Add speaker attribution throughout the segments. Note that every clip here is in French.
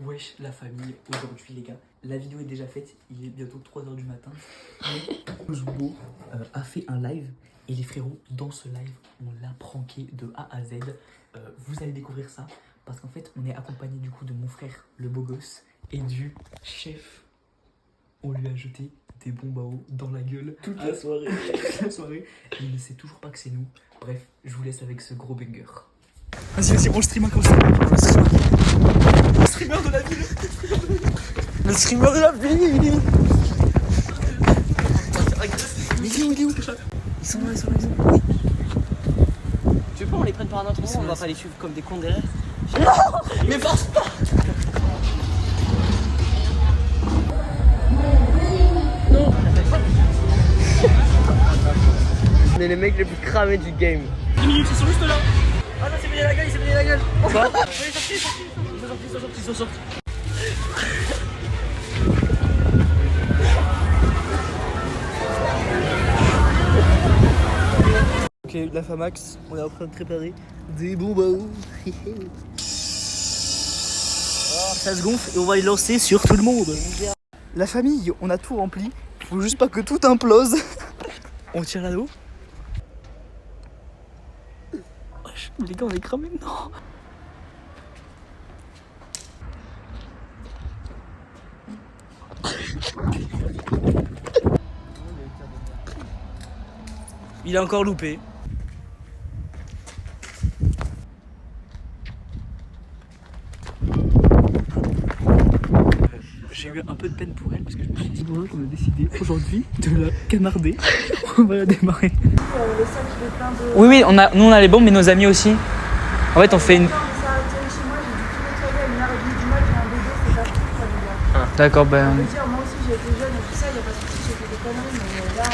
Speaker 1: Wesh la famille, aujourd'hui les gars, la vidéo est déjà faite, il est bientôt 3h du matin. Zubo a fait un live et les frérots, dans ce live, on l'a pranké de A à Z. Vous allez découvrir ça parce qu'en fait, on est accompagné du coup de mon frère, le beau gosse, et du chef. On lui a jeté des bombes à eau dans la gueule toute la soirée. Toute la soirée. Et il ne sait toujours pas que c'est nous. Bref, je vous laisse avec ce gros banger. Vas-y, on stream comme ça. Le streamer de la ville. Le streamer de la ville. Mais il est où, Ils sont là.
Speaker 2: Tu veux pas on les prenne par un autre moment, on va pas les suivre comme des cons derrière.
Speaker 1: Non, mais force pas.
Speaker 2: Non. On est les mecs les plus cramés du game.
Speaker 1: 10 minutes, ils sont juste là.
Speaker 2: Ah non, il s'est mis la gueule,
Speaker 1: Quoi?
Speaker 2: Ils sont sortis. Ok, la Famax, on est en train de préparer des bombes à eau. Ça se gonfle et on va les lancer sur tout le monde.
Speaker 1: La famille, on a tout rempli. Faut juste pas que tout implose. On tire l'anneau. Wesh, les gars, on est cramés. Non.
Speaker 2: Il a encore loupé.
Speaker 1: J'ai eu un peu de peine pour elle parce que je me suis dit bon, on a décidé aujourd'hui de la canarder. On va la démarrer.
Speaker 2: Oui, nous on a les bombes, mais nos amis aussi. En fait, on fait une. D'accord, ben.
Speaker 3: Moi aussi j'ai été jeune et tout ça, il n'y a pas de soucis, j'ai fait des conneries, mais là,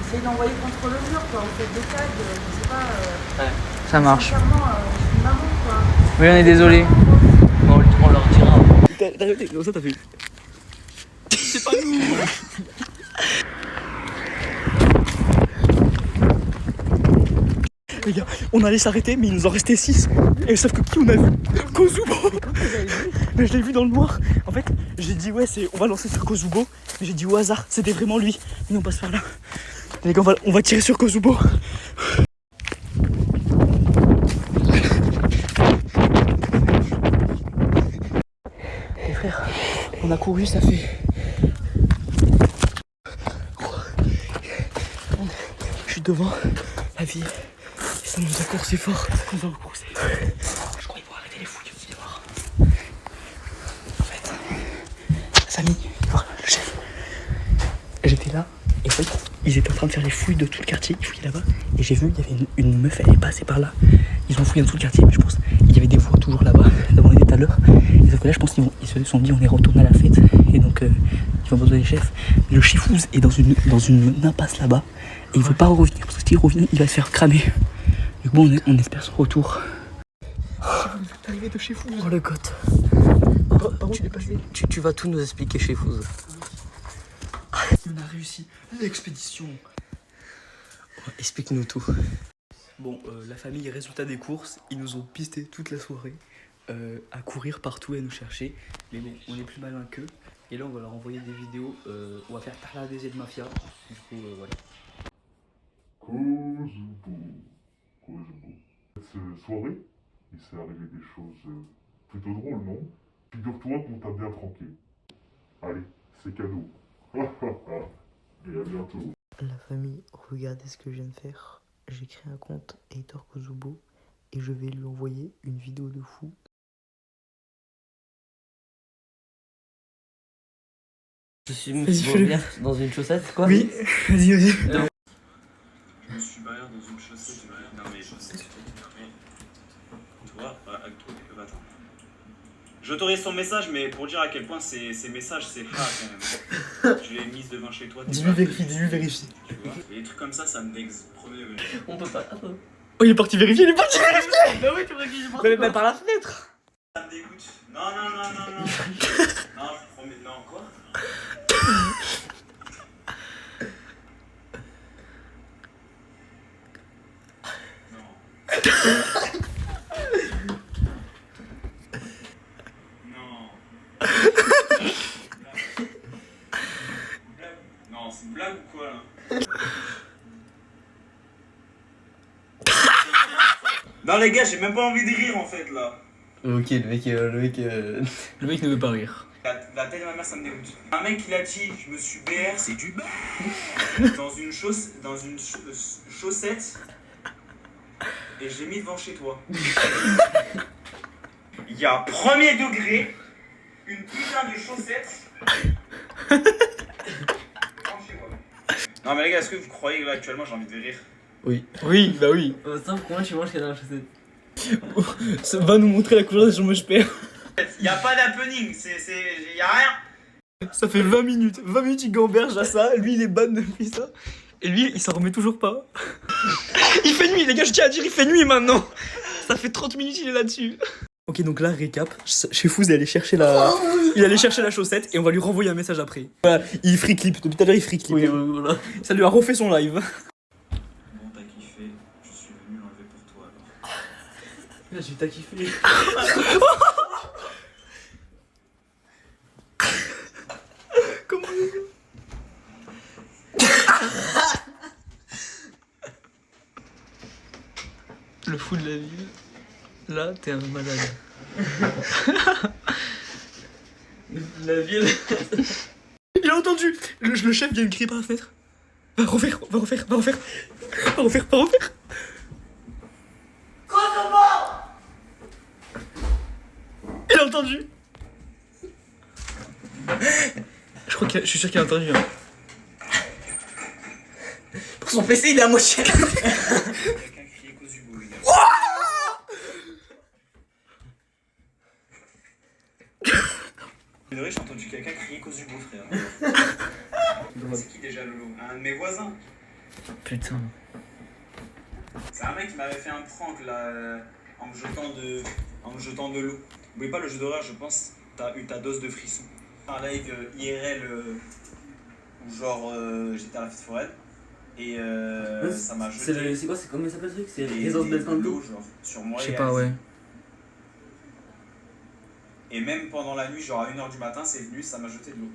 Speaker 3: essayez d'envoyer contre le mur, quoi. Vous faites des tags, je sais pas.
Speaker 2: Ça marche.
Speaker 3: Sincèrement, je suis une maman, quoi.
Speaker 2: Oui, on est désolé. On leur dira.
Speaker 1: T'as arrêté, comme ça t'as fait. C'est pas nous. Les gars, on allait s'arrêter, mais il nous en restait 6. Et sauf que qui on a vu? Kozubo. Mais je l'ai vu dans le noir. En fait, j'ai dit ouais, on va lancer sur Kozubo. Mais j'ai dit au hasard, c'était vraiment lui. Mais on passe par là. Les gars, on va tirer sur Kozubo. Les frères, on a couru, ça fait. Je suis devant la ville. Et ça nous a coursé fort. Je crois qu'ils vont arrêter les fouilles aussi dehors. En fait, Samy, voir le chef. J'étais là, et en fait, ils étaient en train de faire les fouilles de tout le quartier. Ils fouillaient là-bas. Et j'ai vu, il y avait une meuf, elle est passée par là. Ils ont fouillé dans tout le quartier, mais je pense qu'il y avait des voix toujours là-bas, là où on était tout à l'heure. Et sauf que là, je pense qu'ils se sont dit, on est retourné à la fête. Et donc, ils vont besoin des chefs. Mais le chifouz est dans une impasse là-bas. Et il veut pas revenir, parce que s'il revient, il va se faire cramer. Donc bon, on espère son retour. Arrivé de chez Fouz.
Speaker 2: Oh le goth. Tu vas tout nous expliquer chez Fouz.
Speaker 1: On a réussi l'expédition.
Speaker 2: Explique-nous tout.
Speaker 1: Bon, la famille, résultat des courses, ils nous ont pisté toute la soirée à courir partout et à nous chercher. Mais bon, on est plus malin qu'eux. Et là, on va leur envoyer des vidéos. On va faire Tarla des de Mafia. Du coup, voilà.
Speaker 4: Cette soirée, il s'est arrivé des choses plutôt drôles, non? Figure-toi qu'on t'a bien franqué. Allez, c'est cadeau. Et à bientôt.
Speaker 2: La famille, regardez ce que je viens de faire. J'ai créé un compte Heitor Kozubo et je vais lui envoyer une vidéo de fou. Je suis dans une chaussette, quoi.
Speaker 1: Oui, vas-y.
Speaker 5: Je me suis barré dans une chaussette. Non mais chaussette. Mais... Tu vois, attends. J'autorise ton message, mais pour dire à quel point ces messages, c'est pas quand même. Je l'ai mise devant chez toi.
Speaker 1: Dis-lui vérifie.
Speaker 5: Tu vois, et des trucs comme ça me vexe. Premier degré.
Speaker 2: On peut pas. Attends.
Speaker 1: Oh, il est parti vérifier.
Speaker 2: Bah oui, tu vois qu'il est parti. Mais par la fenêtre.
Speaker 5: Ça me dégoûte. Non. Non, je promets. Non, quoi? Non. Non, c'est une blague ou quoi là? Non les gars, j'ai même pas envie de rire en fait là.
Speaker 1: Ok, le mec ne veut pas rire.
Speaker 5: La taille de ma mère, ça me dégoûte. Un mec il a dit, je me suis BR, c'est du BR. dans une chaussette. Et je l'ai mis devant chez toi. Il y a premier degré, une putain de chaussette. Non mais les gars, est-ce que vous croyez que là actuellement j'ai envie de rire?
Speaker 1: Oui. Oui, bah oui.
Speaker 6: Ça, comment tu manges qu'il y a dans la chaussette?
Speaker 1: Ça va nous montrer la couleur des jambes je perds.
Speaker 5: Y a pas d'happening, y a rien.
Speaker 1: Ça fait 20 minutes il gamberge à ça, lui il est ban depuis ça. Et lui il s'en remet toujours pas. Il fait nuit les gars, je tiens à dire il fait nuit maintenant. Ça fait 30 minutes il est là-dessus. Ok donc là récap, chez Fouz il allait chercher la chaussette et on va lui renvoyer un message après. Voilà, il free clip, depuis tout à l'heure il free clip.
Speaker 6: Oui, voilà.
Speaker 1: Ça lui a refait son live.
Speaker 5: Bon t'as kiffé, je suis venu l'enlever pour toi alors.
Speaker 6: Là j'ai t'as kiffé.
Speaker 1: Comment le fou de la ville. Là, t'es un malade.
Speaker 6: La ville.
Speaker 1: Il a entendu. Le chef vient de crier par la fenêtre. Va refaire. Il a entendu. Je suis sûr qu'il a entendu. Hein.
Speaker 6: Pour son PC, il est à moitié.
Speaker 5: Quelqu'un criait Kozubo les gars. J'ai entendu quelqu'un crier Kozubo frère. C'est qui déjà Lolo? Un de mes voisins.
Speaker 1: Putain.
Speaker 5: C'est un mec qui m'avait fait un prank là en me jetant de l'eau. N'oubliez pas le jeu d'horreur, je pense, t'as eu ta dose de frisson. Un live IRL où genre j'étais à la fête foraine et ça m'a jeté.
Speaker 6: C'est quoi, c'est comment ça s'appelle le truc? C'est
Speaker 5: des-
Speaker 6: Résidence
Speaker 5: de
Speaker 6: d'Elfant
Speaker 5: l'eau genre sur moi.
Speaker 1: Je
Speaker 5: et
Speaker 1: sais pas,
Speaker 5: Alice.
Speaker 1: ouais.
Speaker 5: Et même pendant la nuit, genre à 1h du matin, c'est venu, ça m'a jeté de l'eau.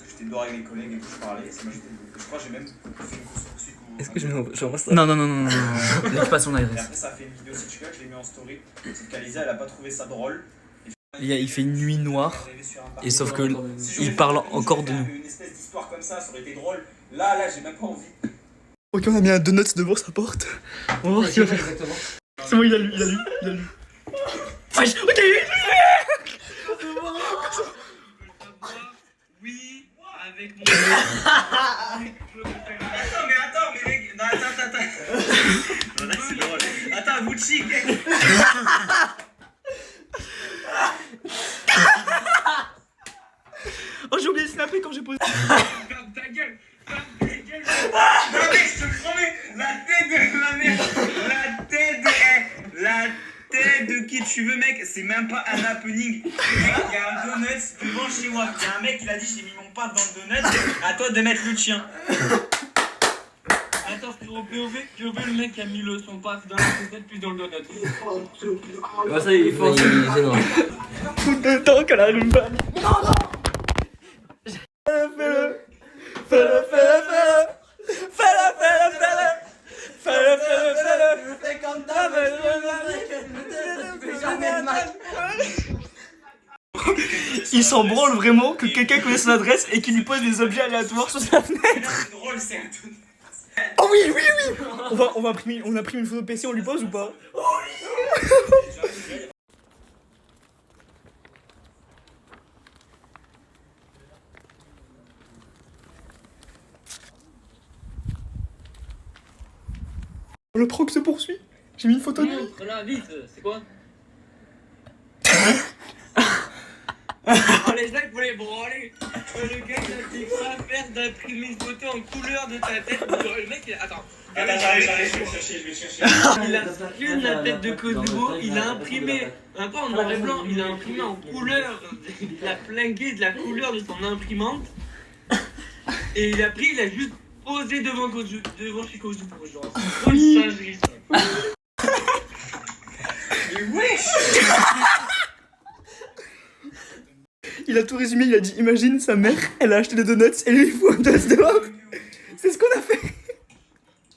Speaker 5: J'étais dehors avec les collègues et tout, je parlais, et ça m'a jeté de l'eau. Je crois que j'ai même fait une course poursuite.
Speaker 6: Est-ce que j'envoie ça?
Speaker 1: Non. N'écoute pas son
Speaker 5: Et
Speaker 1: adresse.
Speaker 5: après, ça a fait une vidéo si tu veux, je l'ai mis en story. Sauf qu'Alizia, elle a pas trouvé ça drôle.
Speaker 1: Il fait une nuit noire. Et sauf que
Speaker 5: Si j'aurais
Speaker 1: il parle
Speaker 5: fait
Speaker 1: encore de nous.
Speaker 5: une espèce d'histoire comme ça aurait été drôle. Là, j'ai même pas envie.
Speaker 1: Ok, on a mis un donuts devant sa porte. On va voir ce qu'il va faire.
Speaker 6: Exactement.
Speaker 1: C'est bon, il a lu. Wesh, ok.
Speaker 5: Oui, avec mon. Attends, mais mec. Non, attends. Non, là, c'est drôle. Attends, Gucci.
Speaker 1: Oh, j'ai oublié de snapper quand j'ai posé.
Speaker 5: Ferme ta gueule. Non, mec, je te promets. La tête de ma mère. La tête de qui tu veux, mec. C'est même pas un happening. Mec, il y a un donut devant chez moi. Il y a un mec qui l'a dit, j'ai mis mon paf dans le donut. À toi de mettre le tien.
Speaker 7: Attends, frérot, POV, le mec qui a mis son paf dans la chaussette puis dans le donut.
Speaker 6: Bah ça, il faut.
Speaker 1: Coup de temps qu'elle allume pas. Fais-le.
Speaker 6: Fais comme ta
Speaker 1: Il s'en branle vraiment que quelqu'un connaisse son adresse et qu'il lui pose des objets aléatoires sur sa fenêtre.
Speaker 5: C'est drôle, c'est un donut.
Speaker 1: Oh oui. On imprime une photo PC, on lui pose ou pas? Le prank se poursuit. J'ai mis une photo de lui.
Speaker 7: Montre là, vite, c'est quoi? Oh, les gens, il faut les branler. Le gars, il a dit quoi faire d'imprimer une photo en couleur de ta tête. Le mec, attends.
Speaker 5: Attends, j'arrive, je vais chercher.
Speaker 7: Il a pris la tête de Kozubo, il a imprimé, un peu en noir et blanc, il a imprimé en couleur, il a flingué de la couleur de son imprimante. Et il a juste posé devant chez Kozubo, genre. C'est trop une singerie, ça.
Speaker 5: Mais wesh.
Speaker 1: il a tout résumé, il a dit imagine sa mère, elle a acheté des donuts et lui il fout un dos dehors. C'est ce qu'on a fait.